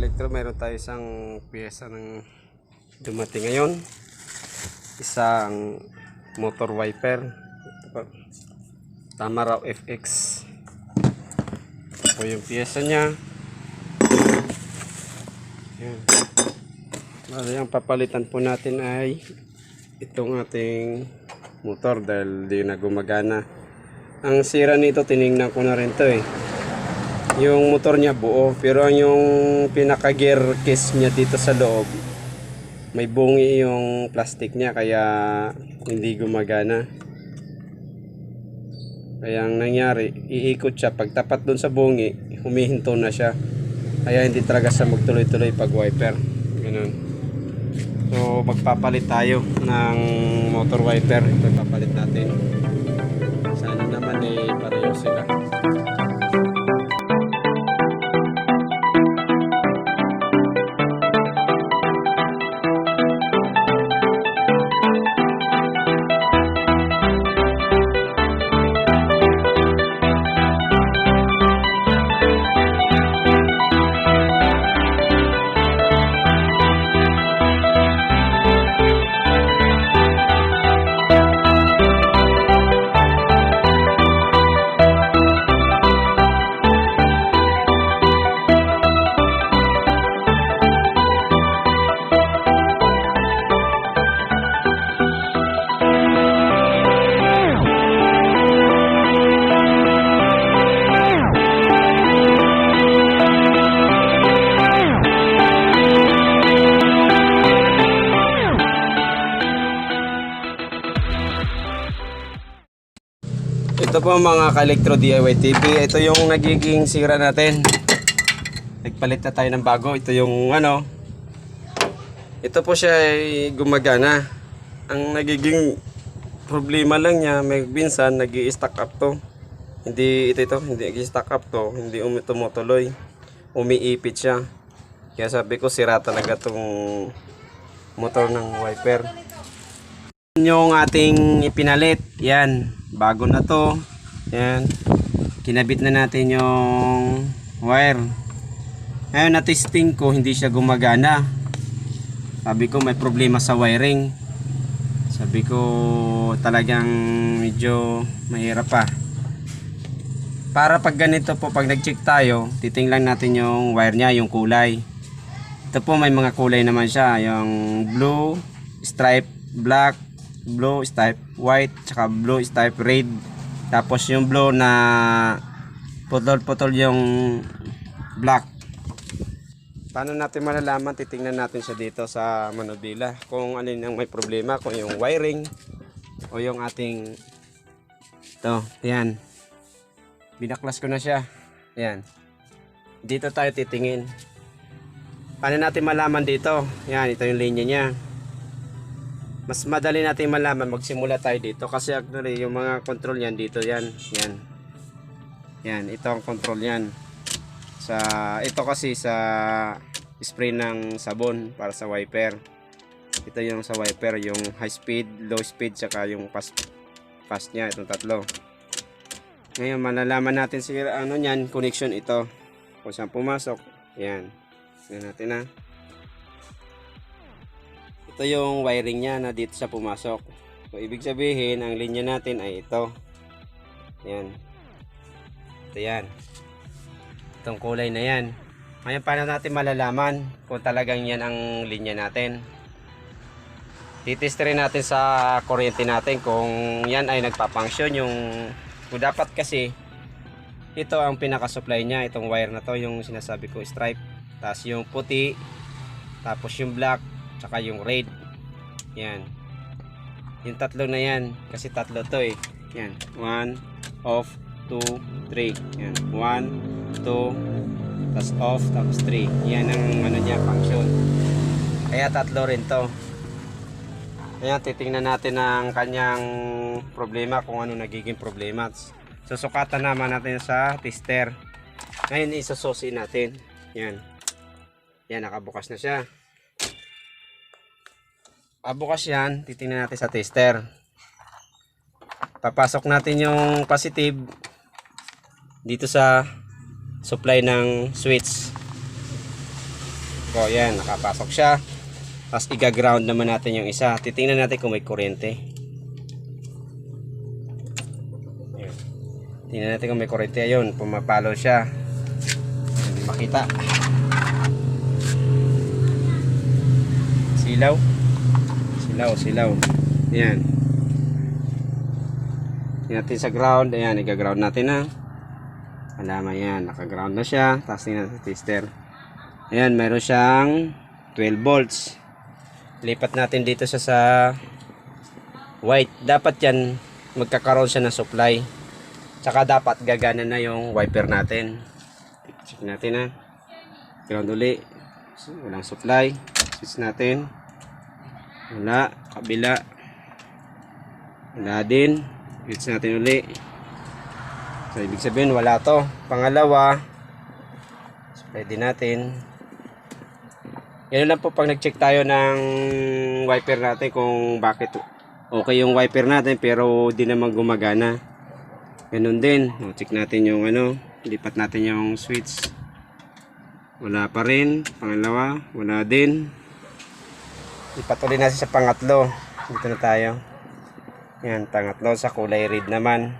ka-elektro, mayroon tayo isang piyesa ng dumating ngayon. Isang motor wiper. Tamaraw FX. Ito yung piyesa niya. Yan. Ang papalitan po natin ay itong ating motor dahil di na gumagana. Ang sira nito, tinignan ko na rin to eh. Yung motor niya buo, pero ang yung pinaka gear case niya dito sa loob, may bungi yung plastic niya kaya hindi gumagana. Kaya ang nangyari, iikot siya, pagtapat dun sa bungi, humihinto na siya. Kaya hindi talaga siya magtuloy-tuloy pag wiper. Ganun. So magpapalit tayo ng motor wiper. Ito papalit natin. Sana naman pareho sila. Ito po mga ka-Elektro DIY TV. Ito yung nagiging sira natin. Nagpalit na tayo ng bago. Ito yung ano. Ito po siya ay gumagana. Ang nagiging problema lang niya, may minsan nag-i-stack up to. Hindi hindi nag-i-stack up to. Hindi tumutuloy. Umiipit siya. Kaya sabi ko sira talaga tong motor ng wiper. Yung ating ipinalit, yan, bago na to, yan, kinabit na natin yung wire. Ngayon na-testing ko, hindi siya gumagana. Sabi ko may problema sa wiring. Sabi ko talagang medyo mahirap pa. Para pag ganito po, pag nag-check tayo, titingnan natin yung wire niya, yung kulay. Ito po may mga kulay naman siya, yung blue, stripe, black, blue stripe white, tsaka blue stripe red. Tapos yung blue na putol-putol yung black. Paano natin malalaman? Titingnan natin siya dito sa manubila kung alin ang may problema, kung yung wiring o yung ating ito, yan. Binaklas ko na siya. Yan. Dito tayo titingin. Paano natin malaman dito? Yan, ito yung linya niya. Mas madali natin malaman, magsimula tayo dito kasi actually yung mga control yan dito, yan, yan. Yan, ito ang control yan. Ito kasi sa spray ng sabon para sa wiper. Ito yung sa wiper, yung high speed, low speed, saka yung fast niya, itong tatlo. Ngayon malalaman natin siguro ano niyan, connection ito. Kung saan pumasok, yan. Tingnan natin na. Ito yung wiring niya na dito siya pumasok. So ibig sabihin ang linya natin ay ito. Yan. Ito yan. Itong kulay na yan. Ngayon paano natin malalaman kung talagang yan ang linya natin? Titestin natin sa kuryente natin kung yan ay nagpa-function. Kung dapat kasi ito ang pinaka-supply niya. Itong wire na to, yung sinasabi ko stripe. Tapos yung puti. Tapos yung black. Tsaka yung red. Yan. Yung tatlo na yan. Kasi tatlo to eh. Yan. 1, off, 2, 3. Yan. 1, 2, tapos off, tapos 3. Yan ang ano niya, function. Kaya tatlo rin to. Ayan, titingnan natin ang kanyang problema, kung ano nagiging problema. Susukatan naman natin sa tester. Ngayon isususi natin. Yan. Yan, nakabukas na siya. Bukas yan, titingnan natin sa tester. Papasok natin yung positive dito sa supply ng switch. ko. Yan, nakapasok siya. Tapos iga-ground naman natin yung isa. Titingnan natin kung may kuryente. Ayan. Tingnan natin kung may kuryente. Ayun, pumapalo siya. Hindi makita. Silaw. Silaw. Ayan. Tingnan natin sa ground. Ayan, iga-ground natin na. Malaman yan, naka-ground na siya. Tapos tingnan natin sa tester. Ayan, meron siyang 12 volts. Lipat natin dito sa white. Dapat yan, magkakaroon siya ng supply. Tsaka dapat gagana na yung wiper natin. Check natin ha. Ground uli. Walang supply. Switch natin. Wala. Kabila. Wala din. Switch natin uli. So, ibig sabihin, wala to. Pangalawa, supply din natin. Yan lang po pag nag-check tayo ng wiper natin kung bakit okay yung wiper natin pero di naman gumagana. Ganun din. O, check natin yung lipat natin yung switch. Wala pa rin. Pangalawa, wala din. Lipat ulit natin sa pangatlo. Dito na tayo. Yan, pangatlo sa kulay red naman.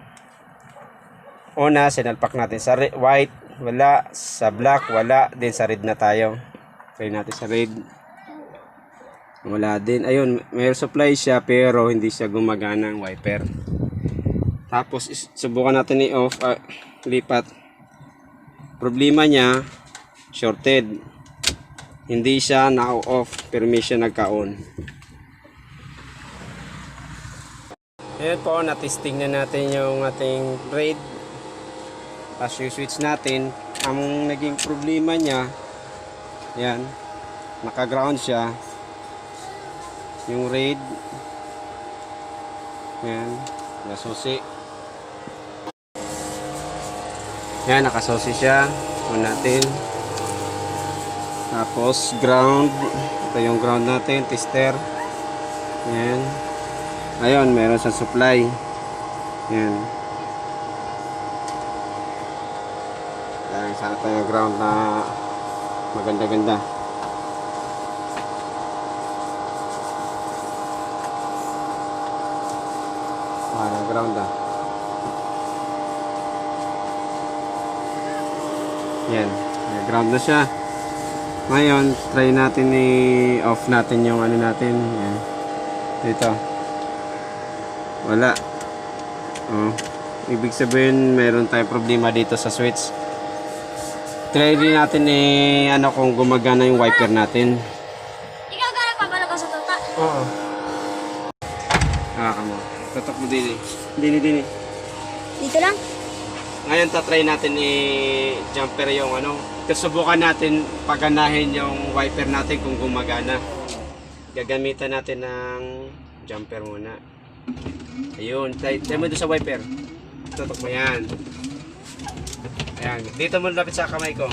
Una, sinalpak natin sa white, wala. Sa black, wala. Din sa red na tayo. Try natin sa red. Wala din. Ayun, may supply siya pero hindi siya gumagana ang wiper. Tapos, subukan natin i-off. Lipat. Problema niya, shorted. Hindi siya na-off pero may siya nagka-on. Ayun po, na-testing na natin yung ating red. Tapos yung switch natin, ang naging problema niya, yan, naka-ground siya. Yung red, yan, nasusi. Yan, nakasusi siya. On natin. Tapos ground, ito yung ground natin, tester. Yan. Ayun, meron sa supply. Yan. Sana tayo ground na maganda-ganda. Ground na. Yan. Ground na siya. Ngayon, try natin i-off natin yung natin. Yan. Dito. Wala. Oh. Ibig sabihin, meron tayong problema dito sa switch. Try din natin kung gumagana yung wiper natin. Ikaw ka nagpapalo ka sa tuta? Oo. Mo. Tutok mo din Dini. Dito lang? Ngayon tatry natin jumper yung subukan natin paganahin yung wiper natin kung gumagana. Gagamitan natin ng jumper muna. Ayun, try mo doon sa wiper. Tutok mo yan. Ayan, dito mo lapit sa kamay ko.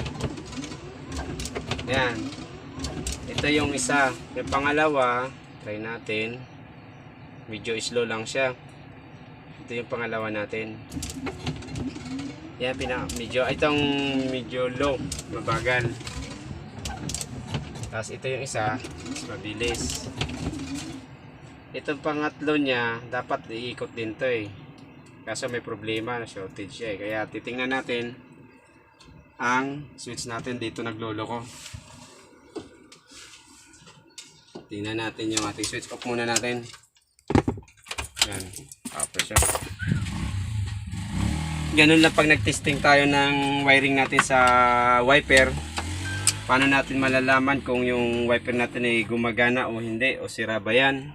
Ayan. Ito yung isa. Yung pangalawa, try natin. Medyo slow lang siya. Ito yung pangalawa natin. Yan, itong medyo low, mabagal. Tapos ito yung isa, mabilis. Itong pangatlo niya, dapat iikot din to Kaso may problema, shortage siya Kaya titingnan natin ang switch natin dito nagloloko. Tingnan natin yung ating switch. Off muna natin. Yan. Pressure. Ganun lang pag nagtesting tayo ng wiring natin sa wiper. Paano natin malalaman kung yung wiper natin ay gumagana o hindi o sira ba yan.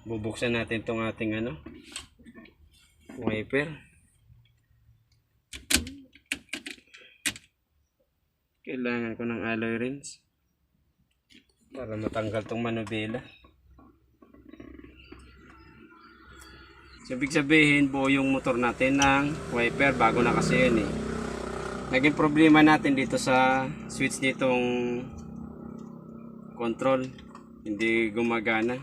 Bubuksan natin tong ating wiper. Kailangan ko ng alloy wrench para matanggal tong manubela. So, ibig sabihin buo yung motor natin ng wiper bago na kasi yun Naging problema natin dito sa switch nitong control. Hindi gumagana.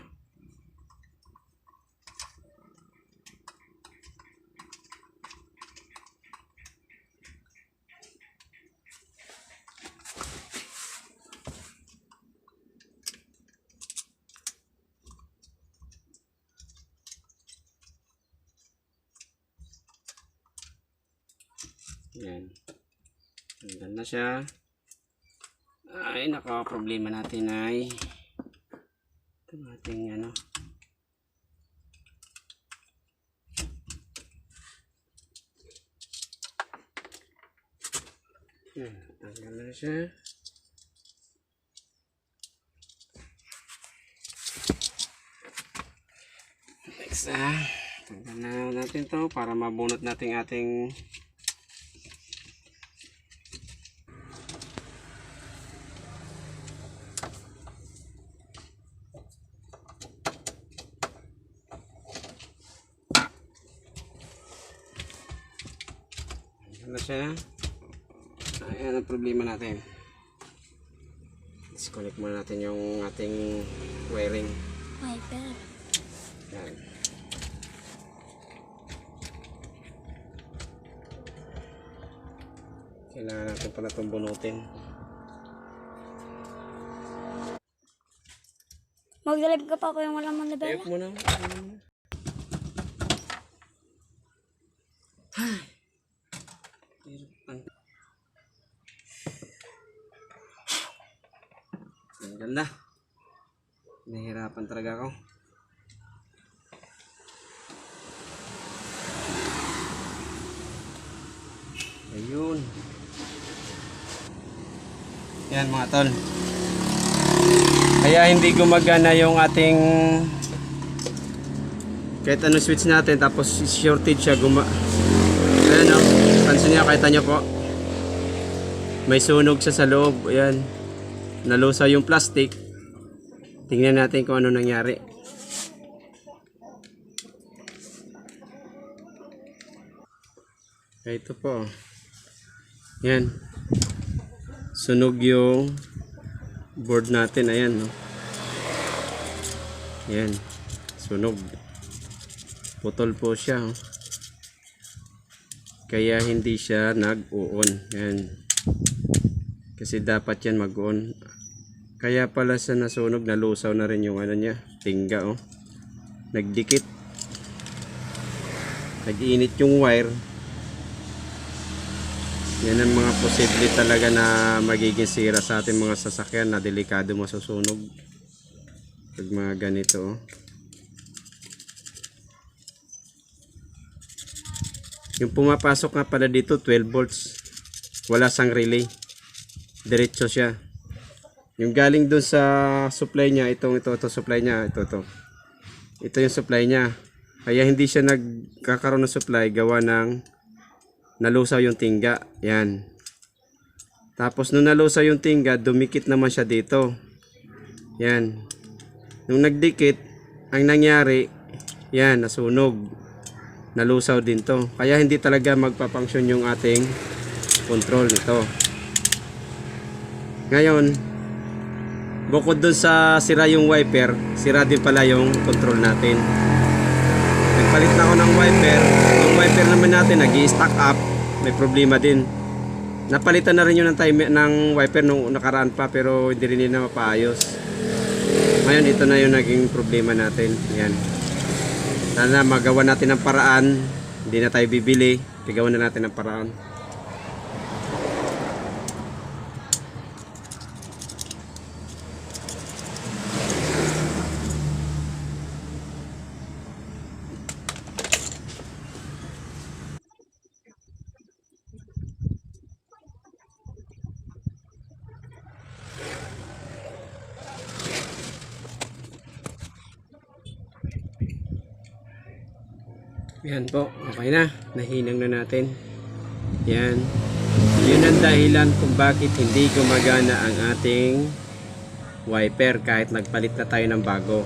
Yan. Tanggal na siya. Ay, problema natin ay ito ating ano. Yan, tanggal na siya. Next tanggal na natin to para mabunot natin ating na siya. Ayan ang problema natin. Disconnect muna natin yung ating wiring. Wiper. Yan. Kailangan natin pala itong bunutin. Mag-live ka pa ko yung walang manabela. Ayok muna. Tanggal na. Nahihirapan talaga ako. Ayun. Yan mga tol. Kaya hindi gumagana yung ating kahit anong switch natin tapos shortage siya ayan o. Pansin niya, kahit nyo po. May sunog siya sa loob. Ayan. Nalusaw yung plastic. Tingnan natin kung ano nangyari. Ito po. Yan. Sunog yung board natin. Ayan. No? Yan. Sunog. Putol po siya. Oh. Kaya hindi siya nag-on. Yan. Kasi dapat yan mag-on. Kaya pala sa nasunog, nalusaw na rin yung ano niya. Tingga. Oh. Nagdikit. Nag-init yung wire. Yan ang mga posible talaga na magiging sira sa ating mga sasakyan na delikado masusunog pag mga ganito. Oh. Yung pumapasok nga pala dito 12 volts, wala sang relay, diretso siya. Yung galing dun sa supply niya, ito supply niya, ito yung supply niya. Kaya hindi siya nagkakaroon ng supply gawa ng nalusaw yung tingga. Yan. Tapos nung nalusaw yung tingga, dumikit naman siya dito. Yan. Nung nagdikit, ang nangyari, yan, nasunog. Nalusaw din to. Kaya hindi talaga magpapunction yung ating control nito. Ngayon, bukod dun sa sira yung wiper, sira din pala yung control natin. Nagpalit na ako ng wiper. Yung wiper naman natin nag-i-stack up, may problema din. Napalitan na rin yun ng wiper nung nakaraan pa, pero hindi rin na mapaayos. Ngayon ito na yung naging problema natin. Yan. Sana magawa natin ng paraan. Hindi na tayo bibili. Gawan na natin ng paraan. Yan po, okay na. Nahinang na natin. Yan. Yun ang dahilan kung bakit hindi gumagana ang ating wiper kahit nagpalit na tayo ng bago.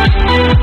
Bye.